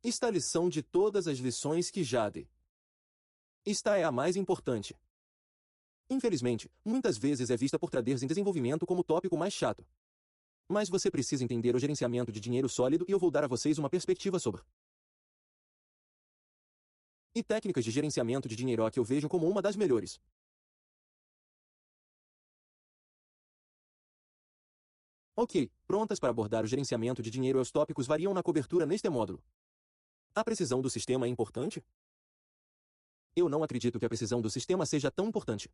Esta lição de todas as lições que já dei. Esta é a mais importante. Infelizmente, muitas vezes é vista por traders em desenvolvimento como o tópico mais chato. Mas você precisa entender o gerenciamento de dinheiro sólido e eu vou dar a vocês uma perspectiva sobre. E técnicas de gerenciamento de dinheiro que eu vejo como uma das melhores. Ok, prontas para abordar o gerenciamento de dinheiro. Os tópicos variam na cobertura neste módulo. A precisão do sistema é importante? Eu não acredito que a precisão do sistema seja tão importante.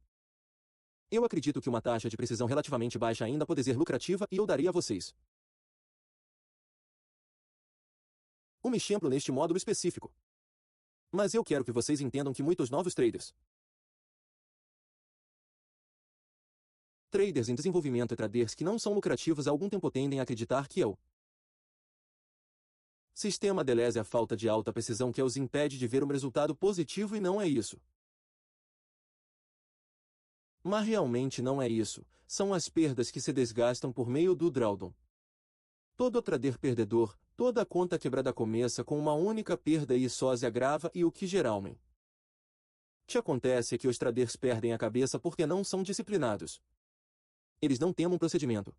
Eu acredito que uma taxa de precisão relativamente baixa ainda pode ser lucrativa e eu darei a vocês um exemplo neste módulo específico. Mas eu quero que vocês entendam que muitos novos traders em desenvolvimento e traders que não são lucrativos há algum tempo tendem a acreditar que é o sistema delese a falta de alta precisão que os impede de ver um resultado positivo e não é isso. Mas realmente não é isso, são as perdas que se desgastam por meio do drawdown. Todo trader perdedor, toda conta quebrada começa com uma única perda e só se agrava e o que geralmente que acontece é que os traders perdem a cabeça porque não são disciplinados. Eles não têm um procedimento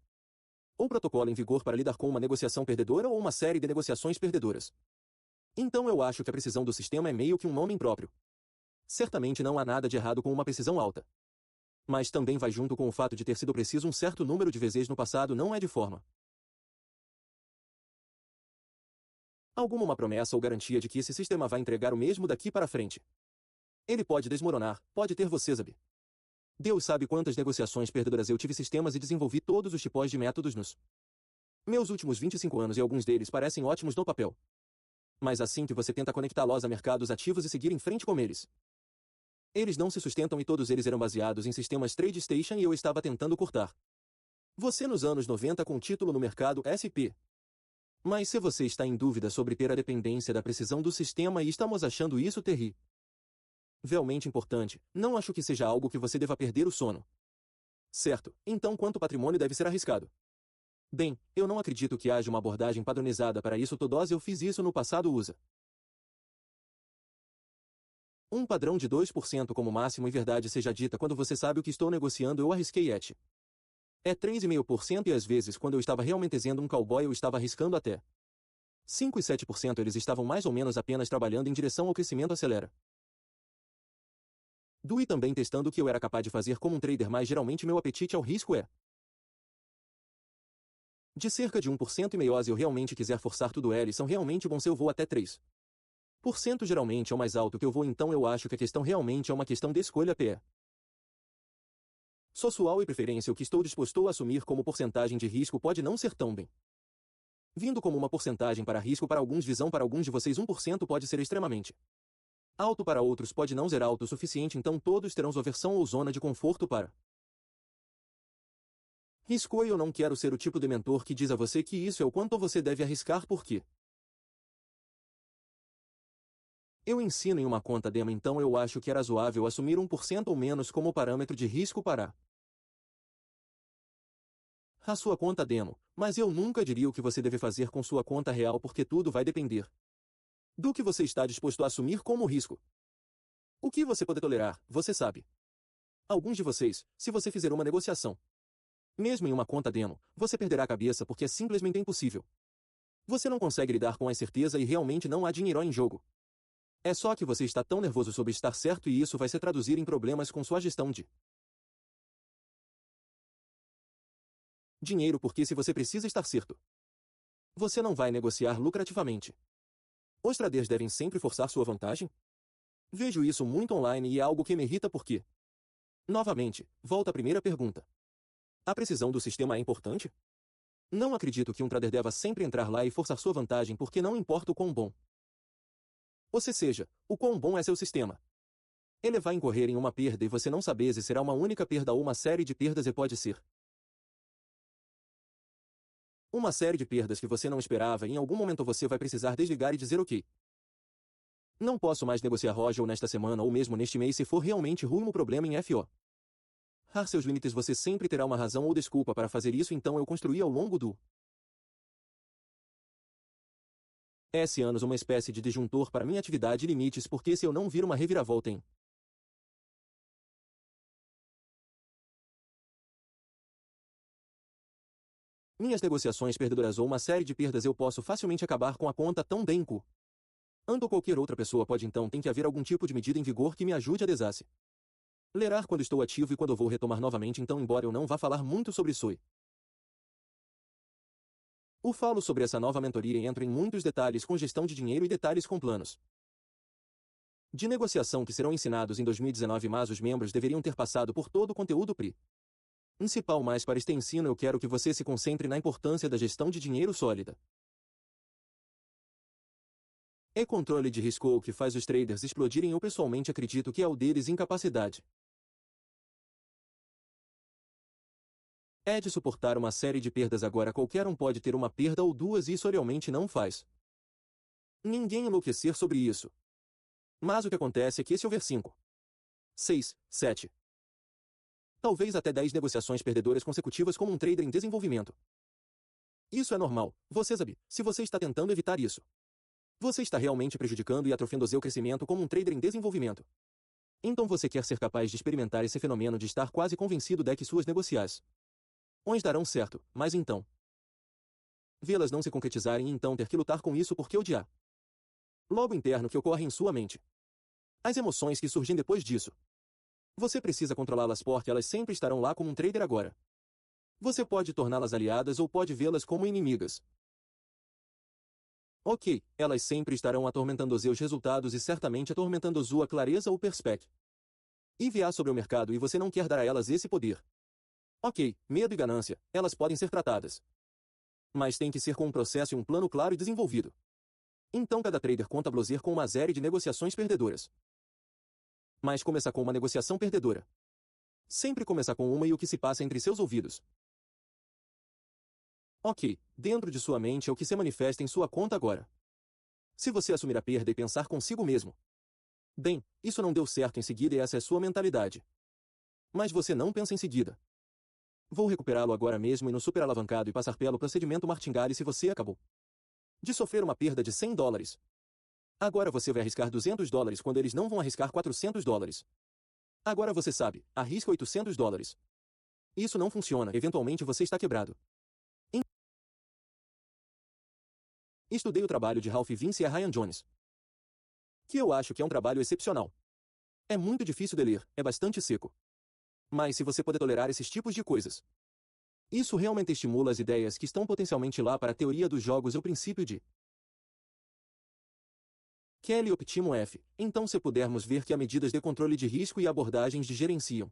ou protocolo em vigor para lidar com uma negociação perdedora ou uma série de negociações perdedoras. Então eu acho que a precisão do sistema é meio que um nome próprio. Certamente não há nada de errado com uma precisão alta. Mas também vai junto com o fato de ter sido preciso um certo número de vezes no passado não é de forma alguma uma promessa ou garantia de que esse sistema vai entregar o mesmo daqui para frente. Ele pode desmoronar, pode ter você sabe. Deus sabe quantas negociações perdedoras eu tive sistemas e desenvolvi todos os tipos de métodos nos meus últimos 25 anos e alguns deles parecem ótimos no papel. Mas assim que você tenta conectá-los a mercados ativos e seguir em frente com eles, eles não se sustentam e todos eles eram baseados em sistemas TradeStation e eu estava tentando cortar você nos anos 90 com título no mercado SP. Mas se você está em dúvida sobre ter a dependência da precisão do sistema e estamos achando isso terrivelmente importante, não acho que seja algo que você deva perder o sono. Certo, então quanto patrimônio deve ser arriscado? Bem, eu não acredito que haja uma abordagem padronizada para isso todos eu fiz isso no passado usa um padrão de 2% como máximo e verdade seja dita quando você sabe o que estou negociando eu arrisquei é 3,5% e às vezes quando eu estava realmente sendo um cowboy eu estava arriscando até 5 e 7% eles estavam mais ou menos apenas trabalhando em direção ao crescimento acelera. E também testando o que eu era capaz de fazer como um trader mas geralmente meu apetite ao risco é de cerca de 1% e meio se eu realmente quiser forçar tudo eles são realmente bons se eu vou até 3%. Geralmente é o mais alto que eu vou então eu acho que a questão realmente é uma questão de escolha PE. Pessoal e preferência o que estou disposto a assumir como porcentagem de risco pode não ser tão bem vindo como uma porcentagem para risco para alguns visão para alguns de vocês 1% pode ser extremamente alto para outros pode não ser alto o suficiente então todos terão sua versão ou zona de conforto para risco e eu não quero ser o tipo de mentor que diz a você que isso é o quanto você deve arriscar porque eu ensino em uma conta demo então eu acho que é razoável assumir 1% ou menos como parâmetro de risco para a sua conta demo, mas eu nunca diria o que você deve fazer com sua conta real porque tudo vai depender do que você está disposto a assumir como risco. O que você pode tolerar, você sabe. Alguns de vocês, se você fizer uma negociação, mesmo em uma conta demo, você perderá a cabeça porque é simplesmente impossível. Você não consegue lidar com a incerteza e realmente não há dinheiro em jogo. É só que você está tão nervoso sobre estar certo e isso vai se traduzir em problemas com sua gestão de dinheiro porque se você precisa estar certo, você não vai negociar lucrativamente. Os traders devem sempre forçar sua vantagem? Vejo isso muito online e é algo que me irrita porque novamente, volta à primeira pergunta. A precisão do sistema é importante? Não acredito que um trader deva sempre entrar lá e forçar sua vantagem porque não importa o quão bom ou seja, o quão bom é seu sistema. Ele vai incorrer em uma perda e você não sabe se será uma única perda ou uma série de perdas e pode ser uma série de perdas que você não esperava e em algum momento você vai precisar desligar e dizer ok. Não posso mais negociar Roger nesta semana ou mesmo neste mês se for realmente ruim o problema em FO. Seus limites você sempre terá uma razão ou desculpa para fazer isso então eu construí ao longo do Esse anos uma espécie de disjuntor para minha atividade e limites, porque se eu não vir uma reviravolta em minhas negociações perdedoras ou uma série de perdas, eu posso facilmente acabar com a conta tão bem cu. Ando qualquer outra pessoa pode, então tem que haver algum tipo de medida em vigor que me ajude a desastre. Lerar quando estou ativo e quando vou retomar novamente, então embora eu não vá falar muito sobre isso. Eu falo sobre essa nova mentoria e entro em muitos detalhes com gestão de dinheiro e detalhes com planos de negociação que serão ensinados em 2019, mas os membros deveriam ter passado por todo o conteúdo principal, mas para este ensino eu quero que você se concentre na importância da gestão de dinheiro sólida. É controle de risco o que faz os traders explodirem. Eu pessoalmente acredito que é o deles incapacidade. É de suportar uma série de perdas. Agora qualquer um pode ter uma perda ou duas e isso realmente não faz ninguém enlouquecer sobre isso. Mas o que acontece é que se houver 5, 6, 7, talvez até 10 negociações perdedoras consecutivas como um trader em desenvolvimento. Isso é normal, você sabe, se você está tentando evitar isso. Você está realmente prejudicando e atrofiando o seu crescimento como um trader em desenvolvimento. Então você quer ser capaz de experimentar esse fenômeno de estar quase convencido de que suas negociações darão certo, mas então vê-las não se concretizarem e então ter que lutar com isso porque odiar logo interno que ocorre em sua mente. As emoções que surgem depois disso. Você precisa controlá-las porque elas sempre estarão lá como um trader agora. Você pode torná-las aliadas ou pode vê-las como inimigas. Ok, elas sempre estarão atormentando os seus resultados e certamente atormentando sua clareza ou perspectiva. Enviar sobre o mercado e você não quer dar a elas esse poder. Ok, medo e ganância, elas podem ser tratadas. Mas tem que ser com um processo e um plano claro e desenvolvido. Então cada trader conta bloser com uma série de negociações perdedoras. Mas começar com uma negociação perdedora. Sempre começar com uma e o que se passa entre seus ouvidos. Ok, dentro de sua mente é o que se manifesta em sua conta agora. Se você assumir a perda e pensar consigo mesmo. Bem, isso não deu certo em seguida e essa é sua mentalidade. Mas você não pensa em seguida. Vou recuperá-lo agora mesmo e no super alavancado e passar pelo procedimento martingale se você acabou de sofrer uma perda de $100. Agora você vai arriscar $200 quando eles não vão arriscar $400. Agora você sabe, arrisca $800. Isso não funciona, eventualmente você está quebrado. Estudei o trabalho de Ralph Vince e Ryan Jones, que eu acho que é um trabalho excepcional. É muito difícil de ler, é bastante seco. Mas se você puder tolerar esses tipos de coisas, isso realmente estimula as ideias que estão potencialmente lá para a teoria dos jogos e o princípio de Kelly Optimo F. Então se pudermos ver que há medidas de controle de risco e abordagens de gerenciam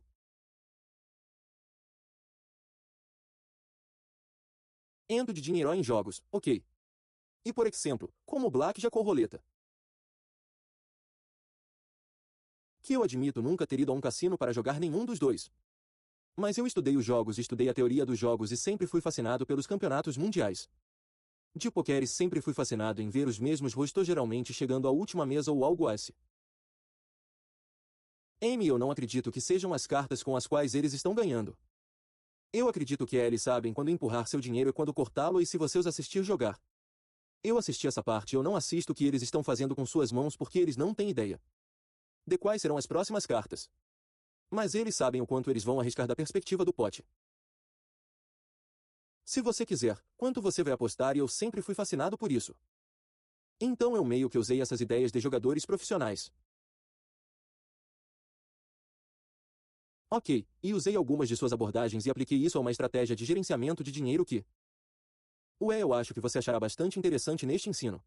endo de dinheiro em jogos, ok. E por exemplo, como o Blackjack ou roleta. Que eu admito nunca ter ido a um cassino para jogar nenhum dos dois. Mas eu estudei os jogos, estudei a teoria dos jogos e sempre fui fascinado pelos campeonatos mundiais de poker e sempre fui fascinado em ver os mesmos rostos geralmente chegando à última mesa ou algo assim. Amy, eu não acredito que sejam as cartas com as quais eles estão ganhando. Eu acredito que eles sabem quando empurrar seu dinheiro e quando cortá-lo e se você os assistir jogar. Eu assisti essa parte, eu não assisto o que eles estão fazendo com suas mãos porque eles não têm ideia de quais serão as próximas cartas. Mas eles sabem o quanto eles vão arriscar da perspectiva do pote. Se você quiser, quanto você vai apostar e eu sempre fui fascinado por isso. Então eu meio que usei essas ideias de jogadores profissionais. Ok, e usei algumas de suas abordagens e apliquei isso a uma estratégia de gerenciamento de dinheiro que eu acho que você achará bastante interessante neste ensino.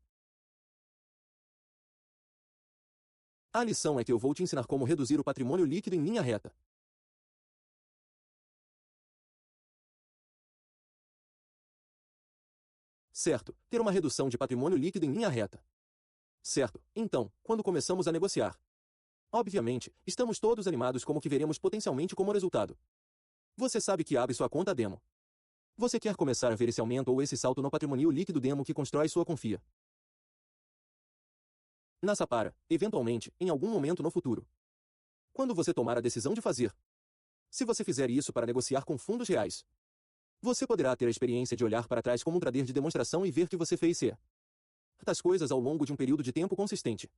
A lição é que eu vou te ensinar como reduzir o patrimônio líquido em linha reta. Certo, ter uma redução de patrimônio líquido em linha reta. Certo, então, quando começamos a negociar. Obviamente, estamos todos animados como que veremos potencialmente como resultado. Você sabe que abre sua conta demo. Você quer começar a ver esse aumento ou esse salto no patrimônio líquido demo que constrói sua confia. Nessa para, eventualmente, em algum momento no futuro. Quando você tomar a decisão de fazer. Se você fizer isso para negociar com fundos reais, você poderá ter a experiência de olhar para trás como um trader de demonstração e ver que você fez certas coisas ao longo de um período de tempo consistente,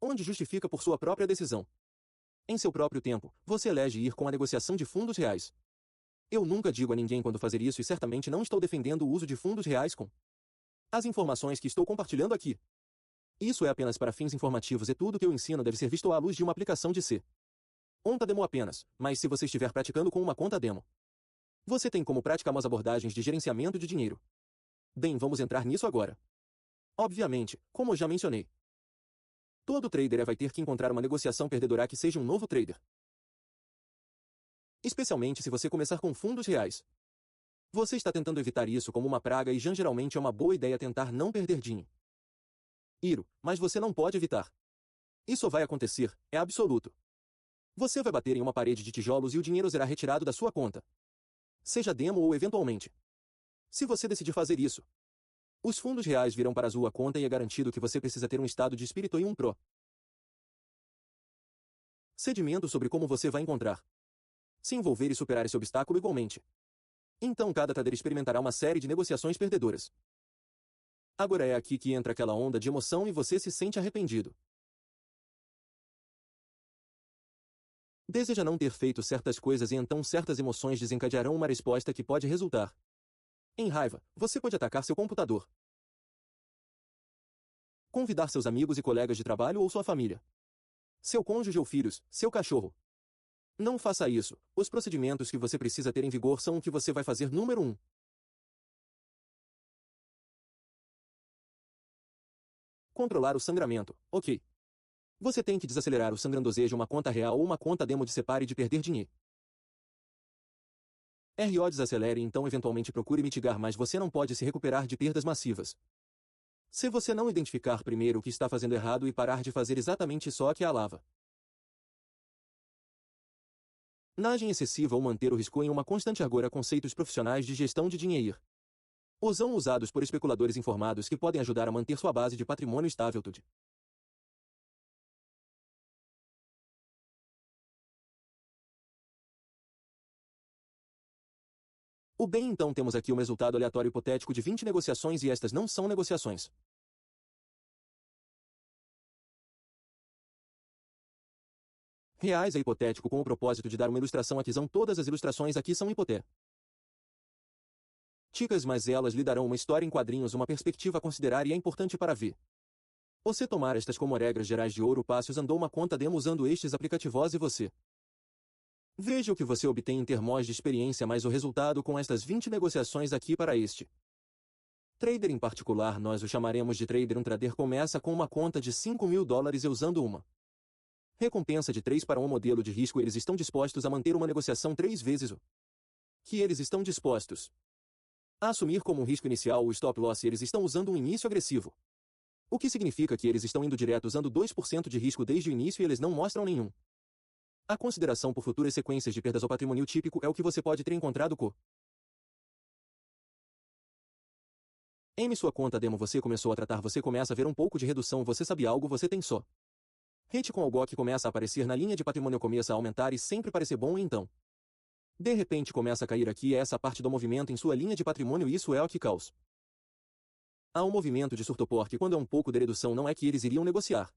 onde justifica por sua própria decisão. Em seu próprio tempo, você elege ir com a negociação de fundos reais. Eu nunca digo a ninguém quando fazer isso e certamente não estou defendendo o uso de fundos reais com as informações que estou compartilhando aqui. Isso é apenas para fins informativos e tudo que eu ensino deve ser visto à luz de uma aplicação de C. Conta demo apenas, mas se você estiver praticando com uma conta demo, você tem como praticamos abordagens de gerenciamento de dinheiro. Bem, vamos entrar nisso agora. Obviamente, como eu já mencionei, todo trader vai ter que encontrar uma negociação perdedora que seja um novo trader. Especialmente se você começar com fundos reais. Você está tentando evitar isso como uma praga e já geralmente é uma boa ideia tentar não perder dinheiro. Mas você não pode evitar. Isso vai acontecer, é absoluto. Você vai bater em uma parede de tijolos e o dinheiro será retirado da sua conta. Seja demo ou eventualmente. Se você decidir fazer isso, os fundos reais virão para a sua conta e é garantido que você precisa ter um estado de espírito e um procedimento sobre como você vai encontrar, se envolver e superar esse obstáculo igualmente. Então cada trader experimentará uma série de negociações perdedoras. Agora é aqui que entra aquela onda de emoção e você se sente arrependido. Deseja não ter feito certas coisas e então certas emoções desencadearão uma resposta que pode resultar em raiva. Você pode atacar seu computador, convidar seus amigos e colegas de trabalho ou sua família, seu cônjuge ou filhos, seu cachorro. Não faça isso. Os procedimentos que você precisa ter em vigor são o que você vai fazer. Número 1. Controlar o sangramento. Ok. Você tem que desacelerar o sangrando. Seja uma conta real ou uma conta demo de separe de perder dinheiro. Desacelere e então eventualmente procure mitigar, mas você não pode se recuperar de perdas massivas se você não identificar primeiro o que está fazendo errado e parar de fazer exatamente só que a lava. Nagem excessiva ou manter o risco em uma constante. Agora conceitos profissionais de gestão de dinheiro. São usados por especuladores informados que podem ajudar a manter sua base de patrimônio estável. Então temos aqui um resultado aleatório hipotético de 20 negociações e estas não são negociações reais. É hipotético com o propósito de dar uma ilustração aqui. Todas as ilustrações aqui são hipotéticas, mas elas lhe darão uma história em quadrinhos, uma perspectiva a considerar e é importante para ver. Você tomar estas como regras gerais de ouro. Passe usando uma conta demo usando estes aplicativos e você veja o que você obtém em termos de experiência mais o resultado com estas 20 negociações aqui para este trader em particular. Nós o chamaremos de trader. Um trader começa com uma conta de $5.000 e usando uma recompensa de 3 para um modelo de risco. Eles estão dispostos a manter uma negociação 3 vezes o que eles estão dispostos a assumir como um risco inicial o stop loss. Eles estão usando um início agressivo, o que significa que eles estão indo direto usando 2% de risco desde o início e eles não mostram nenhum a consideração por futuras sequências de perdas. O patrimônio típico é o que você pode ter encontrado em sua conta demo. Você começou a tratar, você começa a ver um pouco de redução. Você sabe algo, você tem só rate com algo que começa a aparecer na linha de patrimônio, começa a aumentar e sempre parecer bom e então de repente começa a cair aqui. É essa parte do movimento em sua linha de patrimônio. Isso é o que causa há um movimento de surto, porque quando é um pouco de redução não é que eles iriam negociar,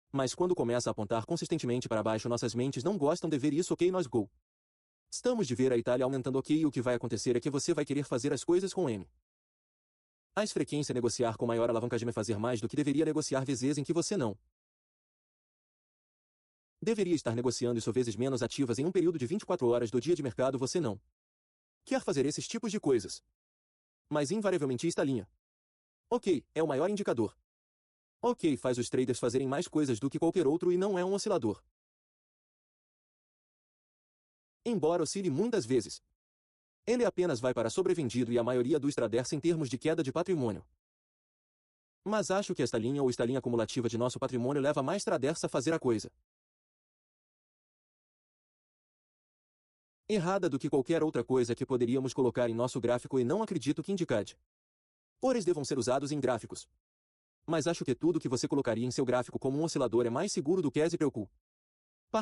mas quando começa a apontar consistentemente para baixo, nossas mentes não gostam de ver isso. Ok, nós estamos de ver a Itália aumentando. Ok, o que vai acontecer é que você vai querer fazer as coisas com M. As frequência negociar com maior alavancagem é fazer mais do que deveria negociar vezes em que você não deveria estar negociando isso vezes menos ativas em um período de 24 horas do dia de mercado. Você não quer fazer esses tipos de coisas, mas invariavelmente esta linha, ok, é o maior indicador. Ok, faz os traders fazerem mais coisas do que qualquer outro e não é um oscilador. Embora oscile muitas vezes, ele apenas vai para sobrevendido e a maioria dos traders em termos de queda de patrimônio. Mas acho que esta linha ou esta linha acumulativa de nosso patrimônio leva mais traders a fazer a coisa errada do que qualquer outra coisa que poderíamos colocar em nosso gráfico, e não acredito que indicadores devam ser usados em gráficos. Mas acho que tudo que você colocaria em seu gráfico como um oscilador é mais seguro do que se preocupar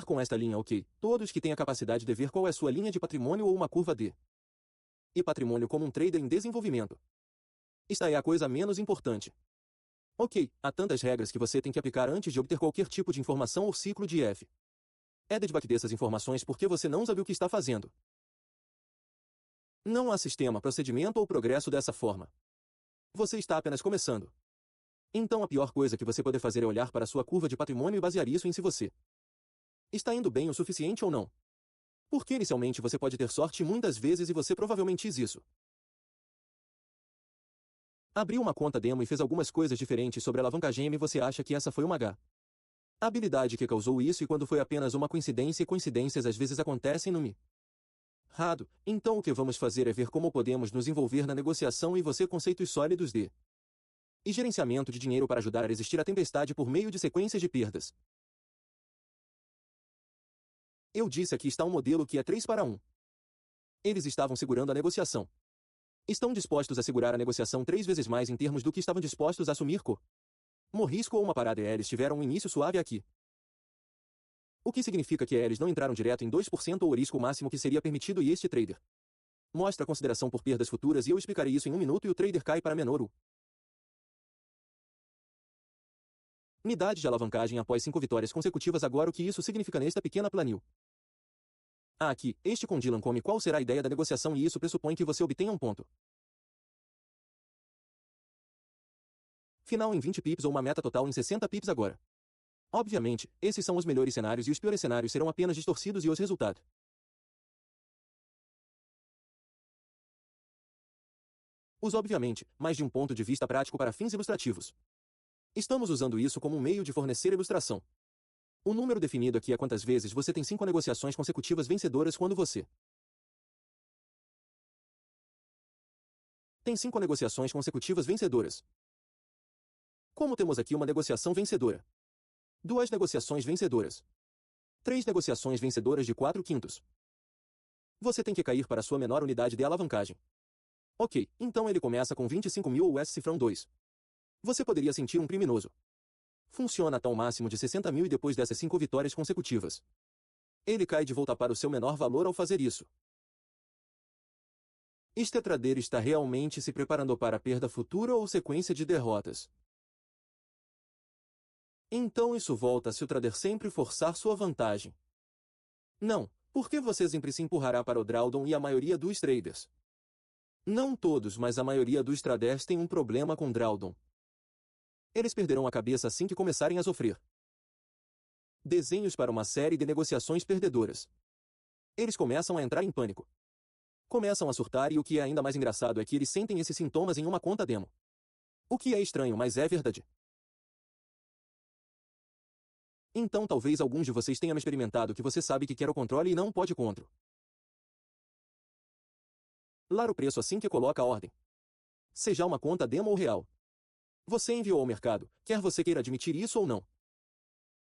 com esta linha. Ok, todos que têm a capacidade de ver qual é sua linha de patrimônio ou uma curva e patrimônio como um trader em desenvolvimento. Esta é a coisa menos importante. Ok, há tantas regras que você tem que aplicar antes de obter qualquer tipo de informação ou ciclo de F. É debater dessas informações porque você não sabe o que está fazendo. Não há sistema, procedimento ou progresso dessa forma. Você está apenas começando. Então a pior coisa que você pode fazer é olhar para sua curva de patrimônio e basear isso em se você está indo bem o suficiente ou não. Porque inicialmente você pode ter sorte muitas vezes e você provavelmente fez isso. Abriu uma conta demo e fez algumas coisas diferentes sobre a alavancagem e você acha que essa foi uma habilidade que causou isso e quando foi apenas uma coincidência e coincidências às vezes acontecem no mercado. Então o que vamos fazer é ver como podemos nos envolver na negociação e você conceitos sólidos de e gerenciamento de dinheiro para ajudar a resistir à tempestade por meio de sequências de perdas. Eu disse aqui está um modelo que é 3 para 1. Eles estavam segurando a negociação. Estão dispostos a segurar a negociação 3 vezes mais em termos do que estavam dispostos a assumir como risco ou uma parada e eles tiveram um início suave aqui. O que significa que eles não entraram direto em 2% ou o risco máximo que seria permitido e este trader mostra consideração por perdas futuras e eu explicarei isso em um minuto e o trader cai para menor unidade de alavancagem após 5 vitórias consecutivas agora o que isso significa nesta pequena planil. Aqui, este com Dylan come qual será a ideia da negociação e isso pressupõe que você obtenha um ponto final em 20 pips ou uma meta total em 60 pips agora. Obviamente, esses são os melhores cenários e os piores cenários serão apenas distorcidos e os resultados obviamente, mas de um ponto de vista prático para fins ilustrativos. Estamos usando isso como um meio de fornecer ilustração. O número definido aqui é quantas vezes você tem 5 negociações consecutivas vencedoras quando você tem 5 negociações consecutivas vencedoras. Como temos aqui uma negociação vencedora, 2 negociações vencedoras, 3 negociações vencedoras de 4/5. Você tem que cair para sua menor unidade de alavancagem. Ok, então ele começa com 25.000 US cifrão 2. Você poderia sentir um criminoso. Funciona até um máximo de 60.000 e depois dessas 5 vitórias consecutivas. Ele cai de volta para o seu menor valor ao fazer isso. Este trader está realmente se preparando para a perda futura ou sequência de derrotas. Então isso volta se o trader sempre forçar sua vantagem. Não, porque você sempre se empurrará para o drawdown e a maioria dos traders. Não todos, mas a maioria dos traders tem um problema com drawdown. Eles perderão a cabeça assim que começarem a sofrer desenhos para uma série de negociações perdedoras. Eles começam a entrar em pânico. Começam a surtar e o que é ainda mais engraçado é que eles sentem esses sintomas em uma conta demo. O que é estranho, mas é verdade. Então talvez alguns de vocês tenham experimentado que você sabe que quer o controle e não pode controlar o preço assim que coloca a ordem. Seja uma conta demo ou real. Você enviou ao mercado, quer você queira admitir isso ou não.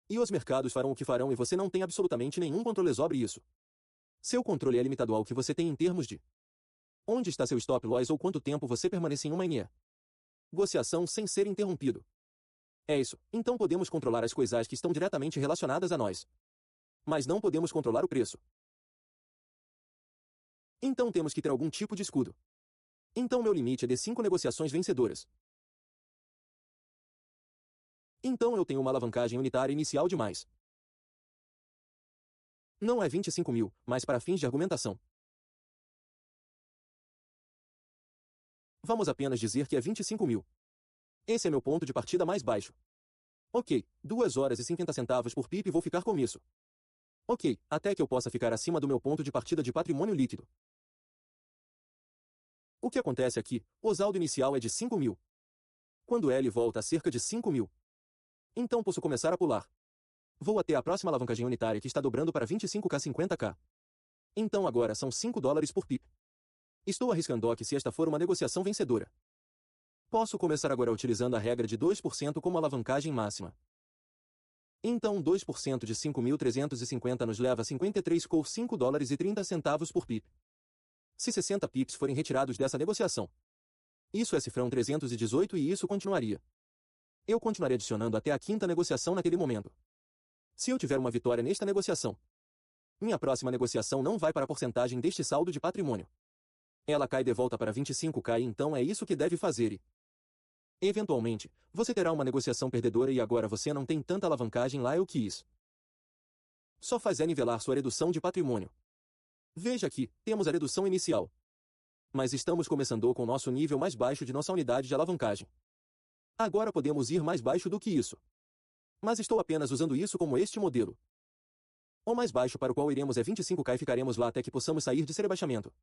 E os mercados farão o que farão e você não tem absolutamente nenhum controle sobre isso. Seu controle é limitado ao que você tem em termos de onde está seu stop loss ou quanto tempo você permanece em uma negociação sem ser interrompido. É isso, então podemos controlar as coisas que estão diretamente relacionadas a nós. Mas não podemos controlar o preço. Então temos que ter algum tipo de escudo. Então meu limite é de 5 negociações vencedoras. Então eu tenho uma alavancagem unitária inicial de mais. Não é 25.000, mas para fins de argumentação. Vamos apenas dizer que é 25.000. Esse é meu ponto de partida mais baixo. Ok, 2 horas e 50 centavos por pip e vou ficar com isso. Ok, até que eu possa ficar acima do meu ponto de partida de patrimônio líquido. O que acontece aqui, o saldo inicial é de 5.000. Quando L volta a cerca de 5.000. Então posso começar a pular. Vou até a próxima alavancagem unitária que está dobrando para 25k 50k. Então agora são $5 por pip. Estou arriscando que se esta for uma negociação vencedora. Posso começar agora utilizando a regra de 2% como alavancagem máxima. Então 2% de 5.350 nos leva a 53,5 dólares e 30 centavos por pip. Se 60 pips forem retirados dessa negociação. Isso é cifrão 318 e isso continuaria. Eu continuarei adicionando até a quinta negociação naquele momento. Se eu tiver uma vitória nesta negociação, minha próxima negociação não vai para a porcentagem deste saldo de patrimônio. Ela cai de volta para 25k e então é isso que deve fazer Eventualmente, você terá uma negociação perdedora e agora você não tem tanta alavancagem lá o que isso só faz é nivelar sua redução de patrimônio. Veja aqui, temos a redução inicial. Mas estamos começando com o nosso nível mais baixo de nossa unidade de alavancagem. Agora podemos ir mais baixo do que isso. Mas estou apenas usando isso como este modelo. O mais baixo para o qual iremos é 25k e ficaremos lá até que possamos sair de esse rebaixamento.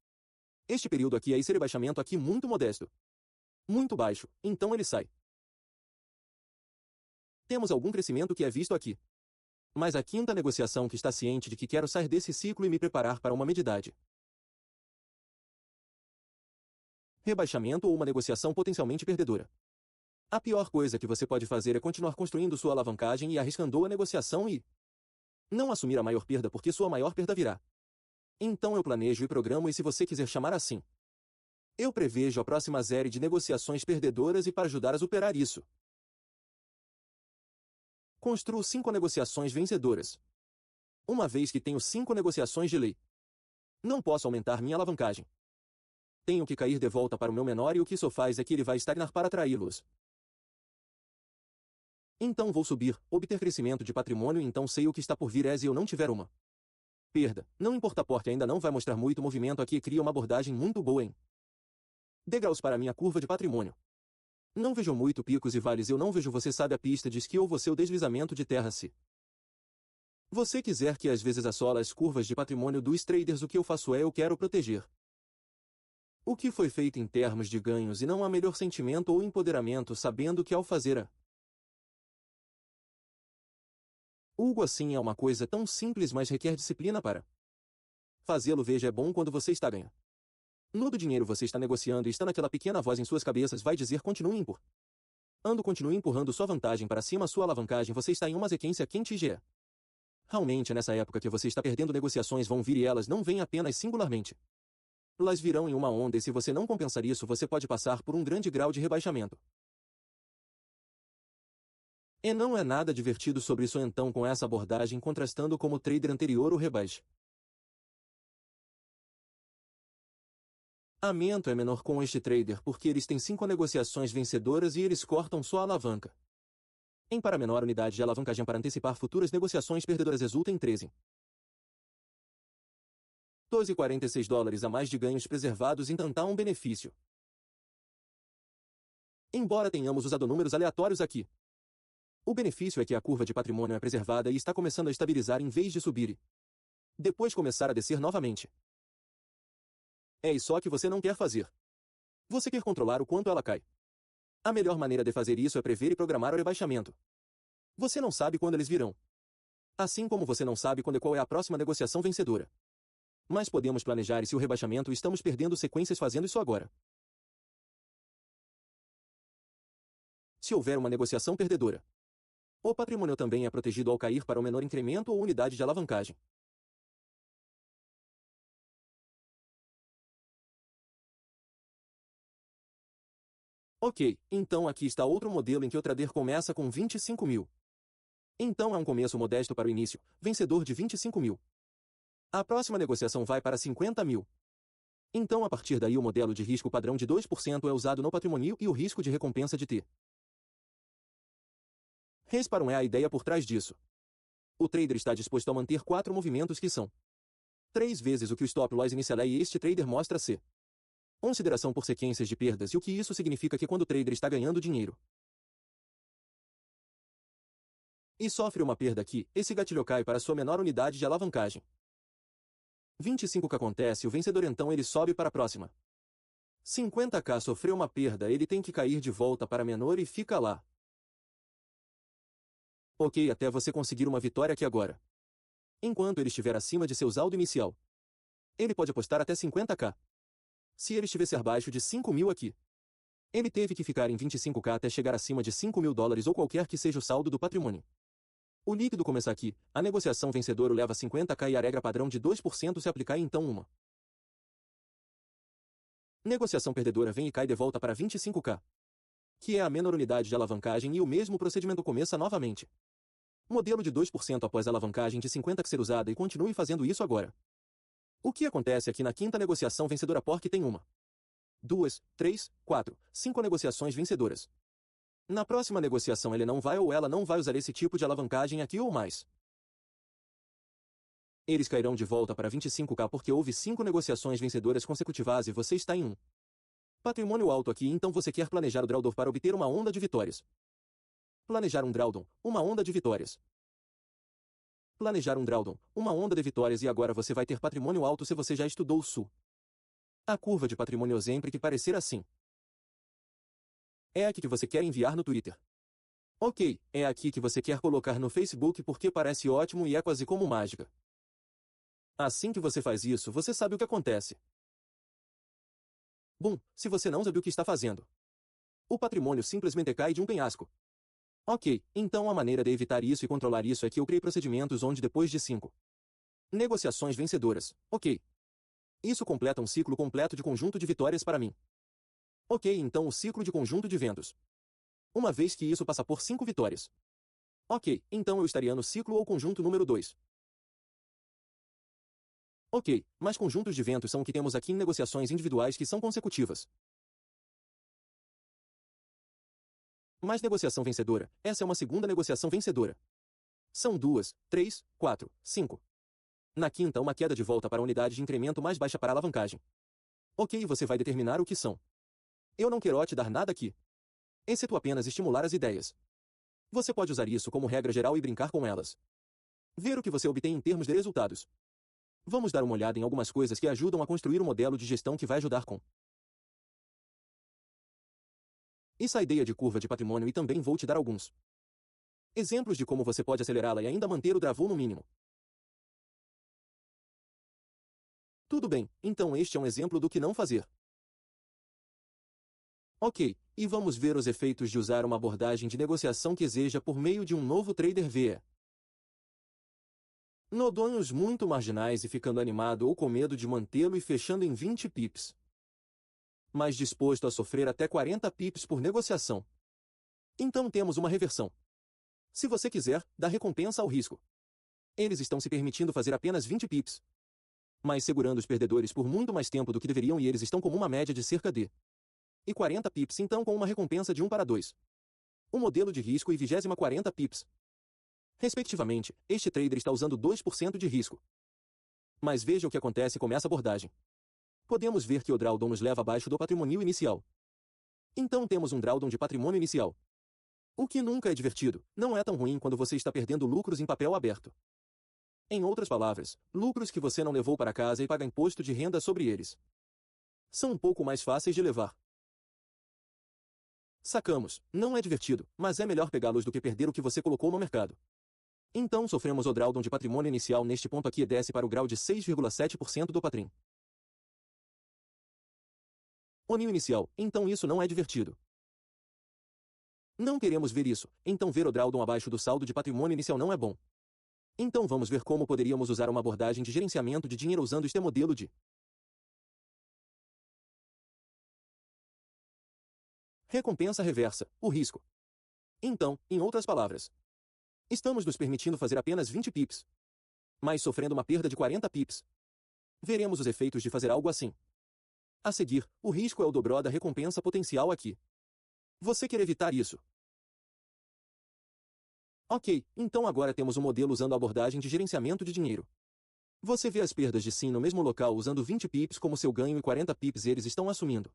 Este período aqui é esse rebaixamento aqui muito modesto. Muito baixo, então ele sai. Temos algum crescimento que é visto aqui. Mas a quinta negociação que está ciente de que quero sair desse ciclo e me preparar para uma medidade. Rebaixamento ou uma negociação potencialmente perdedora. A pior coisa que você pode fazer é continuar construindo sua alavancagem e arriscando a negociação e não assumir a maior perda porque sua maior perda virá. Então eu planejo e programo e se você quiser chamar assim. Eu prevejo a próxima série de negociações perdedoras e para ajudar a superar isso. Construo 5 negociações vencedoras. Uma vez que tenho 5 negociações de lei, não posso aumentar minha alavancagem. Tenho que cair de volta para o meu menor e o que isso faz é que ele vai estagnar para atraí-los. Então vou subir, obter crescimento de patrimônio e então sei o que está por vir se eu não tiver uma perda. Não importa porque ainda não vai mostrar muito movimento aqui e cria uma abordagem muito boa em degraus para minha curva de patrimônio. Não vejo muito picos e vales eu não vejo você sabe a pista de esqui ou você o deslizamento de terra se você quiser que às vezes assola as curvas de patrimônio dos traders o que eu faço é eu quero proteger o que foi feito em termos de ganhos e não há melhor sentimento ou empoderamento sabendo que ao fazer algo assim é uma coisa tão simples mas requer disciplina para fazê-lo veja é bom quando você está ganhando. No do dinheiro você está negociando e está naquela pequena voz em suas cabeças vai dizer continue empurrando sua vantagem para cima sua alavancagem você está em uma sequência quente e gera. Realmente é nessa época que você está perdendo negociações vão vir e elas não vêm apenas singularmente. Elas virão em uma onda e se você não compensar isso você pode passar por um grande grau de rebaixamento. E não é nada divertido sobre isso então com essa abordagem contrastando como o trader anterior o rebaixe. Aumento é menor com este trader porque eles têm 5 negociações vencedoras e eles cortam sua alavanca. Em para menor unidade de alavancagem para antecipar futuras negociações perdedoras resulta em 13. $12,46 a mais de ganhos preservados então tá um benefício. Embora tenhamos usado números aleatórios aqui. O benefício é que a curva de patrimônio é preservada e está começando a estabilizar em vez de subir e depois começar a descer novamente. É isso que você não quer fazer. Você quer controlar o quanto ela cai. A melhor maneira de fazer isso é prever e programar o rebaixamento. Você não sabe quando eles virão. Assim como você não sabe quando e qual é a próxima negociação vencedora. Mas podemos planejar e se o rebaixamento estamos perdendo sequências fazendo isso agora. Se houver uma negociação perdedora, o patrimônio também é protegido ao cair para o menor incremento ou unidade de alavancagem. Ok, então aqui está outro modelo em que o trader começa com 25 mil. Então é um começo modesto para o início, vencedor de 25 mil. A próxima negociação vai para 50 mil. Então a partir daí o modelo de risco padrão de 2% é usado no patrimônio e o risco de recompensa de T. Resparam é a ideia por trás disso. O trader está disposto a manter 4 movimentos que são 3 vezes o que o stop loss inicial é e este trader mostra ser consideração por sequências de perdas e o que isso significa que quando o trader está ganhando dinheiro e sofre uma perda aqui, esse gatilho cai para sua menor unidade de alavancagem. 25k acontece o vencedor então ele sobe para a próxima. 50k sofreu uma perda ele tem que cair de volta para menor e fica lá. Ok até você conseguir uma vitória aqui agora. Enquanto ele estiver acima de seu saldo inicial, ele pode apostar até 50k. Se ele estivesse abaixo de 5 mil aqui, ele teve que ficar em 25k até chegar acima de $5.000 ou qualquer que seja o saldo do patrimônio. O líquido começa aqui, a negociação vencedora leva 50k e a regra padrão de 2% se aplicar e então uma negociação perdedora vem e cai de volta para 25k, que é a menor unidade de alavancagem e o mesmo procedimento começa novamente. Modelo de 2% após a alavancagem de 50 que ser usada e continue fazendo isso agora. O que acontece aqui na quinta negociação vencedora porque tem 1, 2, 3, 4, 5 negociações vencedoras. Na próxima negociação ele não vai ou ela não vai usar esse tipo de alavancagem aqui ou mais. Eles cairão de volta para 25k porque houve 5 negociações vencedoras consecutivas e você está em um patrimônio alto aqui, então você quer planejar o drawdown para obter uma onda de vitórias. Planejar um drawdown, uma onda de vitórias. Planejar um drawdown, uma onda de vitórias e agora você vai ter patrimônio alto se você já estudou o SU. A curva de patrimônio sempre que parecer assim. É aqui que você quer enviar no Twitter. Ok, é aqui que você quer colocar no Facebook porque parece ótimo e é quase como mágica. Assim que você faz isso, você sabe o que acontece. Bom, se você não sabe o que está fazendo, o patrimônio simplesmente cai de um penhasco. Ok, então a maneira de evitar isso e controlar isso é que eu criei procedimentos onde depois de 5 negociações vencedoras, ok. Isso completa um ciclo completo de conjunto de vitórias para mim. Ok, então o ciclo de conjunto de eventos. Uma vez que isso passa por 5 vitórias. Ok, então eu estaria no ciclo ou conjunto número 2. Ok, mas conjuntos de eventos são o que temos aqui em negociações individuais que são consecutivas. Mas negociação vencedora, essa é uma segunda negociação vencedora. São 2, 3, 4, 5. Na quinta, uma queda de volta para a unidade de incremento mais baixa para a alavancagem. Ok, você vai determinar o que são. Eu não quero te dar nada aqui, exceto apenas estimular as ideias. Você pode usar isso como regra geral e brincar com elas. Ver o que você obtém em termos de resultados. Vamos dar uma olhada em algumas coisas que ajudam a construir um modelo de gestão que vai ajudar com essa ideia de curva de patrimônio e também vou te dar alguns exemplos de como você pode acelerá-la e ainda manter o drawdown no mínimo. Tudo bem, então este é um exemplo do que não fazer. Ok, e vamos ver os efeitos de usar uma abordagem de negociação que exija por meio de um novo trader VE. Nodonhos muito marginais e ficando animado ou com medo de mantê-lo e fechando em 20 pips. Mas disposto a sofrer até 40 pips por negociação. Então temos uma reversão. Se você quiser, dá recompensa ao risco. Eles estão se permitindo fazer apenas 20 pips, mas segurando os perdedores por muito mais tempo do que deveriam e eles estão com uma média de cerca de 40 pips então com uma recompensa de 1 para 2. O modelo de risco e 20ª 40 pips. Respectivamente, este trader está usando 2% de risco. Mas veja o que acontece com essa abordagem. Podemos ver que o drawdown nos leva abaixo do patrimônio inicial. Então temos um drawdown de patrimônio inicial. O que nunca é divertido, não é tão ruim quando você está perdendo lucros em papel aberto. Em outras palavras, lucros que você não levou para casa e paga imposto de renda sobre eles. São um pouco mais fáceis de levar. Sacamos, não é divertido, mas é melhor pegá-los do que perder o que você colocou no mercado. Então sofremos o drawdown de patrimônio inicial neste ponto aqui e desce para o grau de 6,7% do patrim. O NIO inicial, então isso não é divertido. Não queremos ver isso, então ver o drawdown abaixo do saldo de patrimônio inicial não é bom. Então vamos ver como poderíamos usar uma abordagem de gerenciamento de dinheiro usando este modelo de recompensa reversa, o risco. Então, em outras palavras, estamos nos permitindo fazer apenas 20 pips, mas sofrendo uma perda de 40 pips. Veremos os efeitos de fazer algo assim. A seguir, o risco é o dobro da recompensa potencial aqui. Você quer evitar isso? Ok, então agora temos um modelo usando a abordagem de gerenciamento de dinheiro. Você vê as perdas de SIM no mesmo local usando 20 pips como seu ganho e 40 pips eles estão assumindo.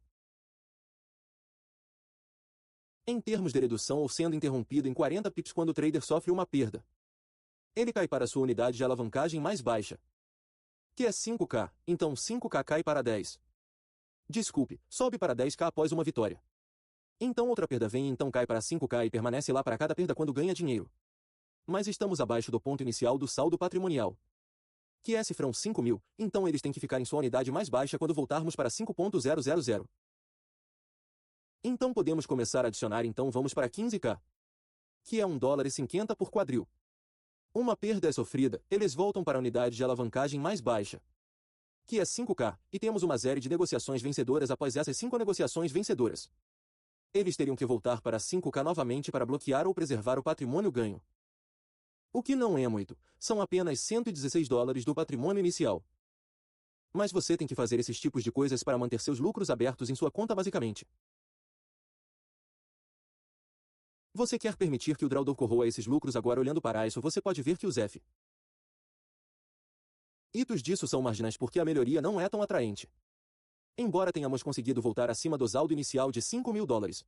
Em termos de redução ou sendo interrompido em 40 pips quando o trader sofre uma perda. Ele cai para sua unidade de alavancagem mais baixa, que é 5k, então 5k cai para 10. Desculpe, sobe para 10k após uma vitória. Então outra perda vem e então cai para 5k e permanece lá para cada perda quando ganha dinheiro. Mas estamos abaixo do ponto inicial do saldo patrimonial, que é cifrão 5.000, então eles têm que ficar em sua unidade mais baixa quando voltarmos para 5.000. Então podemos começar a adicionar então vamos para 15k, que é $1,50 por quadril. Uma perda é sofrida, eles voltam para a unidade de alavancagem mais baixa, que é 5k, e temos uma série de negociações vencedoras após essas 5 negociações vencedoras. Eles teriam que voltar para 5k novamente para bloquear ou preservar o patrimônio ganho. O que não é muito, são apenas $116 do patrimônio inicial. Mas você tem que fazer esses tipos de coisas para manter seus lucros abertos em sua conta basicamente. Você quer permitir que o drawdown corroa esses lucros agora olhando para isso você pode ver que os F. Itos disso são marginais porque a melhoria não é tão atraente. Embora tenhamos conseguido voltar acima do saldo inicial de $5.000.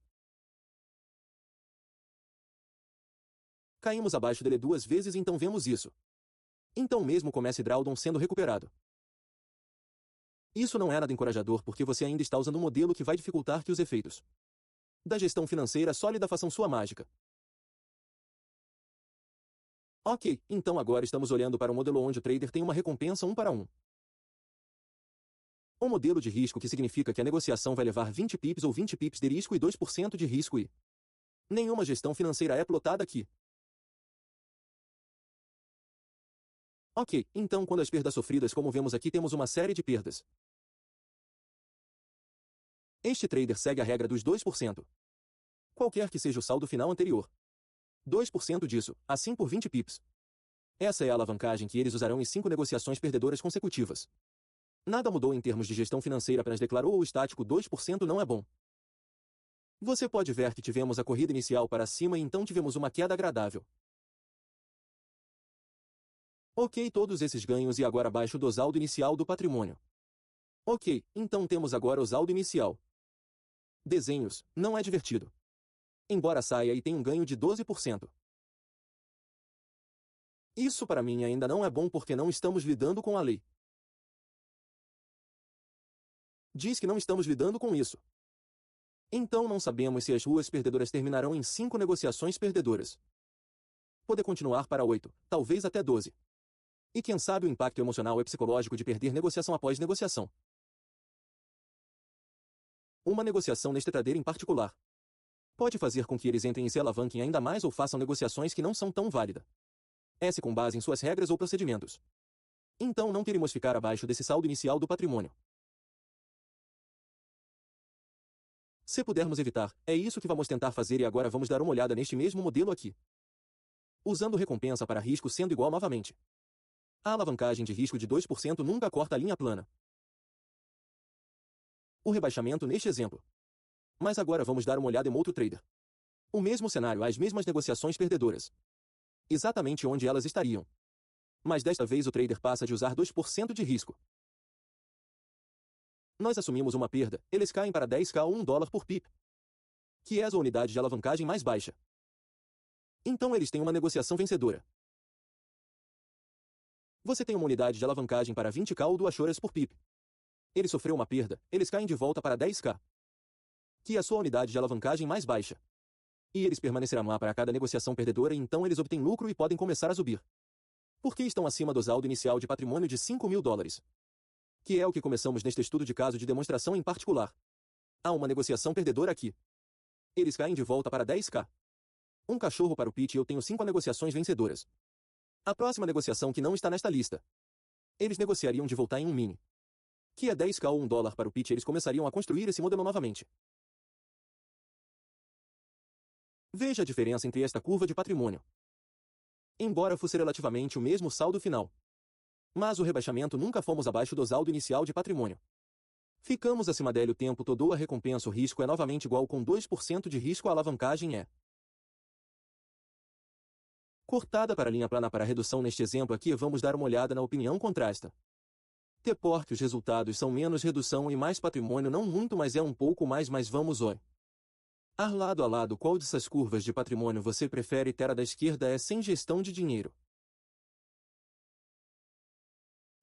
Caímos abaixo dele 2 vezes então vemos isso. Então mesmo comece drawdown sendo recuperado. Isso não é nada encorajador porque você ainda está usando um modelo que vai dificultar que os efeitos da gestão financeira sólida façam sua mágica. Ok, então agora estamos olhando para um modelo onde o trader tem uma recompensa 1 para 1. Um modelo de risco que significa que a negociação vai levar 20 pips ou 20 pips de risco e 2% de risco e nenhuma gestão financeira é plotada aqui. Ok, então quando as perdas sofridas como vemos aqui temos uma série de perdas. Este trader segue a regra dos 2%. Qualquer que seja o saldo final anterior. 2% disso, assim por 20 pips. Essa é a alavancagem que eles usarão em 5 negociações perdedoras consecutivas. Nada mudou em termos de gestão financeira apenas declarou o estático 2% não é bom. Você pode ver que tivemos a corrida inicial para cima e então tivemos uma queda agradável. Ok, todos esses ganhos e agora abaixo do saldo inicial do patrimônio. Ok, então temos agora o saldo inicial. Desenhos, não é divertido. Embora saia e tenha um ganho de 12%. Isso para mim ainda não é bom porque não estamos lidando com a lei. Diz que não estamos lidando com isso. Então não sabemos se as ruas perdedoras terminarão em 5 negociações perdedoras. Pode continuar para 8, talvez até 12. E quem sabe o impacto emocional e psicológico de perder negociação após negociação. Uma negociação neste trader em particular pode fazer com que eles entrem e se alavanquem ainda mais ou façam negociações que não são tão válidas. Esse com base em suas regras ou procedimentos. Então não queremos ficar abaixo desse saldo inicial do patrimônio. Se pudermos evitar, é isso que vamos tentar fazer e agora vamos dar uma olhada neste mesmo modelo aqui. Usando recompensa para risco sendo igual novamente. A alavancagem de risco de 2% nunca corta a linha plana. O rebaixamento neste exemplo. Mas agora vamos dar uma olhada em outro trader. O mesmo cenário, as mesmas negociações perdedoras. Exatamente onde elas estariam. Mas desta vez o trader passa de usar 2% de risco. Nós assumimos uma perda, eles caem para 10k ou $1 por pip. Que é a unidade de alavancagem mais baixa. Então eles têm uma negociação vencedora. Você tem uma unidade de alavancagem para 20k ou 2 horas por pip. Ele sofreu uma perda, eles caem de volta para 10k. Que é a sua unidade de alavancagem mais baixa. E eles permanecerão lá para cada negociação perdedora e então eles obtêm lucro e podem começar a subir. Porque estão acima do saldo inicial de patrimônio de $5.000. Que é o que começamos neste estudo de caso de demonstração em particular. Há uma negociação perdedora aqui. Eles caem de volta para 10k. Um cachorro para o pitch e eu tenho 5 negociações vencedoras. A próxima negociação que não está nesta lista. Eles negociariam de voltar em um mini. Que é 10k ou $1 para o pitch eles começariam a construir esse modelo novamente. Veja a diferença entre esta curva de patrimônio. Embora fosse relativamente o mesmo saldo final. Mas o rebaixamento nunca fomos abaixo do saldo inicial de patrimônio. Ficamos acima dele o tempo todo. A recompensa o risco é novamente igual com 2% de risco a alavancagem é cortada para a linha plana para a redução neste exemplo aqui vamos dar uma olhada na opinião contrasta. Porque os resultados são menos redução e mais patrimônio não muito mas é um pouco mais mas vamos olhar. Lado a lado qual dessas curvas de patrimônio você prefere ter? A da esquerda é sem gestão de dinheiro.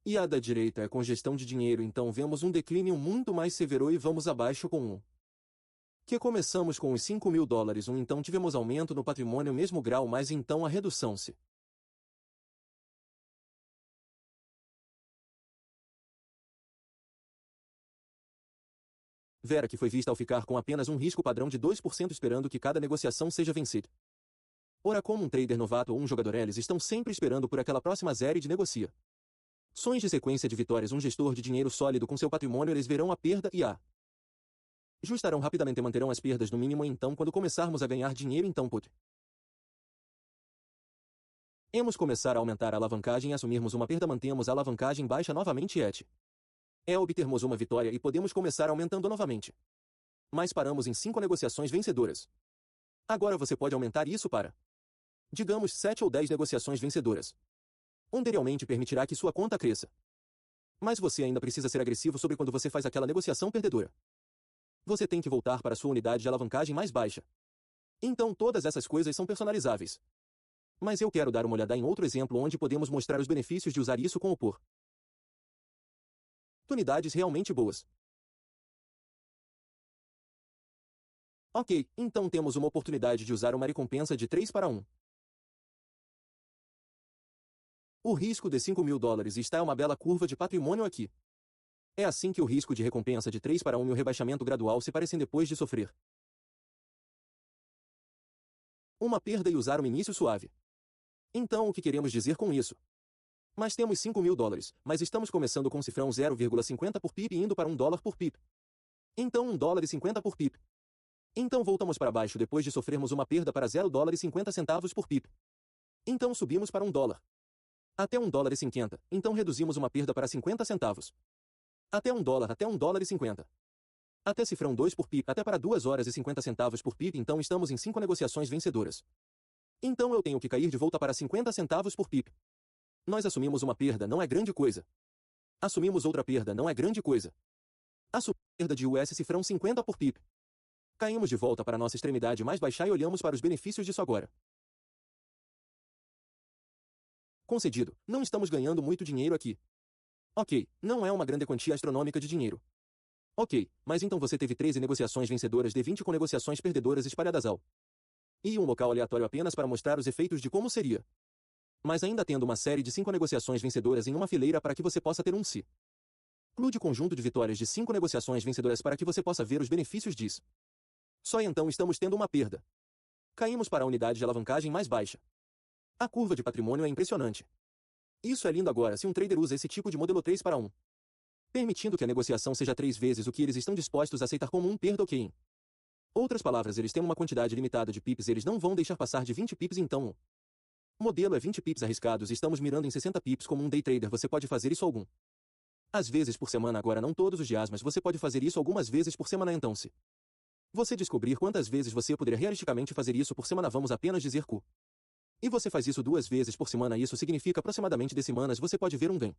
E a da direita é com gestão de dinheiro então vemos um declínio muito mais severo e vamos abaixo com um. Que começamos com os $5.000 então tivemos aumento no patrimônio mesmo grau mas então a redução-se. Vera que foi vista ao ficar com apenas um risco padrão de 2% esperando que cada negociação seja vencida. Ora como um trader novato ou um jogador eles estão sempre esperando por aquela próxima série de negocia. Sonhos de sequência de vitórias um gestor de dinheiro sólido com seu patrimônio eles verão a perda e ajustarão rapidamente e manterão as perdas no mínimo então quando começarmos a ganhar dinheiro então podemos começar a aumentar a alavancagem e assumirmos uma perda mantemos a alavancagem baixa novamente é obtermos uma vitória e podemos começar aumentando novamente. Mas paramos em 5 negociações vencedoras. Agora você pode aumentar isso para, digamos, 7 ou 10 negociações vencedoras. Onde realmente permitirá que sua conta cresça. Mas você ainda precisa ser agressivo sobre quando você faz aquela negociação perdedora. Você tem que voltar para sua unidade de alavancagem mais baixa. Então todas essas coisas são personalizáveis. Mas eu quero dar uma olhada em outro exemplo onde podemos mostrar os benefícios de usar isso com oportunidades realmente boas. Ok, então temos uma oportunidade de usar uma recompensa de 3 para 1. O risco de $5.000 está uma bela curva de patrimônio aqui. É assim que o risco de recompensa de 3 para 1 e o rebaixamento gradual se parecem depois de sofrer uma perda e usar um início suave. Então o que queremos dizer com isso? Mas temos $5.000, mas estamos começando com cifrão 0,50 por pip indo para $1 por pip. Então $1,50 por pip. Então voltamos para baixo depois de sofrermos uma perda para $0,50 por pip. Então subimos para $1. Até $1,50, então reduzimos uma perda para 50 centavos. Até $1, até $1,50. Até cifrão 2 por pip, até para 2 horas e 50 centavos por pip, então estamos em 5 negociações vencedoras. Então eu tenho que cair de volta para 50 centavos por pip. Nós assumimos uma perda, não é grande coisa. Assumimos outra perda, não é grande coisa. Assumimos perda de US cifrão 50 por pip. Caímos de volta para nossa extremidade mais baixa e olhamos para os benefícios disso agora. Concedido, não estamos ganhando muito dinheiro aqui. Ok, não é uma grande quantia astronômica de dinheiro. Ok, mas então você teve 13 negociações vencedoras de 20 com negociações perdedoras espalhadas ao e um local aleatório apenas para mostrar os efeitos de como seria. Mas ainda tendo uma série de 5 negociações vencedoras em uma fileira para que você possa ter um ciclo de conjunto de vitórias de 5 negociações vencedoras para que você possa ver os benefícios disso. Só então estamos tendo uma perda. Caímos para a unidade de alavancagem mais baixa. A curva de patrimônio é impressionante. Isso é lindo agora se um trader usa esse tipo de modelo 3 para 1. Permitindo que a negociação seja 3 vezes o que eles estão dispostos a aceitar como perda ok. Em outras palavras, eles têm uma quantidade limitada de pips, eles não vão deixar passar de 20 pips, então o modelo é 20 pips arriscados e estamos mirando em 60 pips como um day trader. Você pode fazer isso às vezes por semana, agora não todos os dias, mas você pode fazer isso algumas vezes por semana. Então se você descobrir quantas vezes você poderia realisticamente fazer isso por semana, vamos apenas dizer Q. E você faz isso 2 vezes por semana, isso significa aproximadamente de semanas você pode ver um ganho.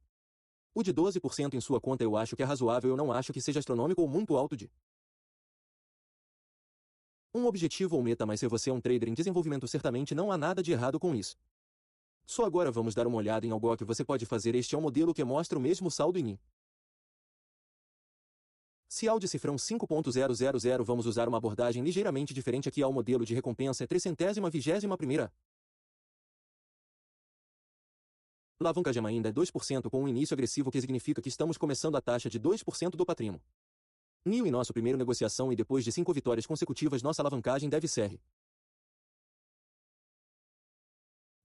O de 12% em sua conta eu acho que é razoável, eu não acho que seja astronômico ou muito alto de um objetivo ou meta, mas se você é um trader em desenvolvimento, certamente não há nada de errado com isso. Só agora vamos dar uma olhada em algo que você pode fazer. Este é um modelo que mostra o mesmo saldo em Cial de cifrão 5.000, vamos usar uma abordagem ligeiramente diferente aqui ao modelo de recompensa é 321ª. Alavancagem ainda é 2% com um início agressivo, que significa que estamos começando a taxa de 2% do patrimônio. Nil em nossa primeira negociação e depois de 5 vitórias consecutivas nossa alavancagem deve ser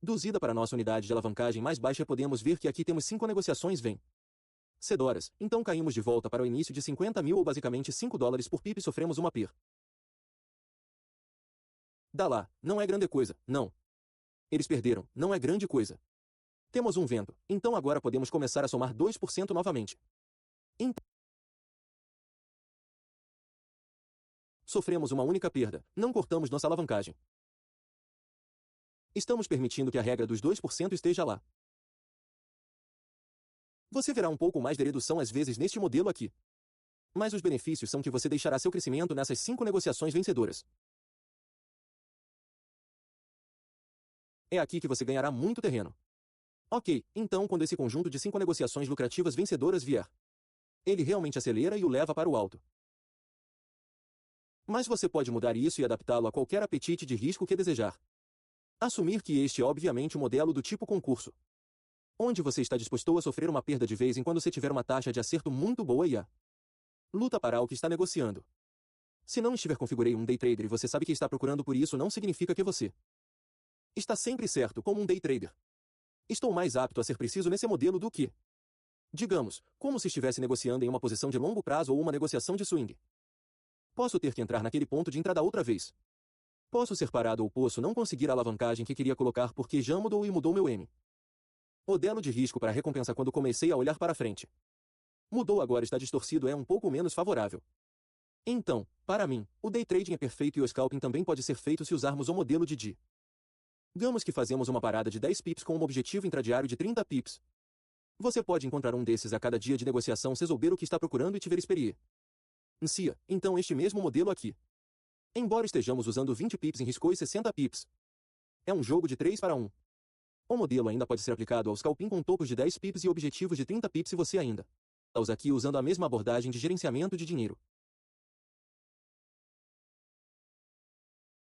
reduzida para nossa unidade de alavancagem mais baixa. Podemos ver que aqui temos 5 negociações vencedoras, então caímos de volta para o início de 50 mil ou basicamente $5 por pip e sofremos uma perda. Dá lá, não é grande coisa, não. Eles perderam, não é grande coisa. Temos um vento, então agora podemos começar a somar 2% novamente. Então, sofremos uma única perda, não cortamos nossa alavancagem. Estamos permitindo que a regra dos 2% esteja lá. Você verá um pouco mais de redução às vezes neste modelo aqui. Mas os benefícios são que você deixará seu crescimento nessas 5 negociações vencedoras. É aqui que você ganhará muito terreno. Ok, então quando esse conjunto de 5 negociações lucrativas vencedoras vier, ele realmente acelera e o leva para o alto. Mas você pode mudar isso e adaptá-lo a qualquer apetite de risco que desejar. Assumir que este é obviamente o modelo do tipo concurso, onde você está disposto a sofrer uma perda de vez em quando se tiver uma taxa de acerto muito boa e a luta para o que está negociando. Se não estiver configurei um day trader e você sabe que está procurando por isso, não significa que você está sempre certo como um day trader. Estou mais apto a ser preciso nesse modelo do que, digamos, como se estivesse negociando em uma posição de longo prazo ou uma negociação de swing. Posso ter que entrar naquele ponto de entrada outra vez. Posso ser parado ou posso não conseguir a alavancagem que queria colocar porque já mudou e mudou meu M. Modelo de risco para recompensa quando comecei a olhar para frente. Mudou, agora está distorcido, é um pouco menos favorável. Então, para mim, o day trading é perfeito e o scalping também pode ser feito se usarmos o modelo de D. Digamos que fazemos uma parada de 10 pips com um objetivo intradiário de 30 pips. Você pode encontrar um desses a cada dia de negociação se souber o que está procurando e tiver experiência. Então este mesmo modelo aqui. Embora estejamos usando 20 pips em risco e 60 pips. É um jogo de 3 para 1. O modelo ainda pode ser aplicado ao scalping com topos de 10 pips e objetivos de 30 pips se você ainda usa aqui usando a mesma abordagem de gerenciamento de dinheiro.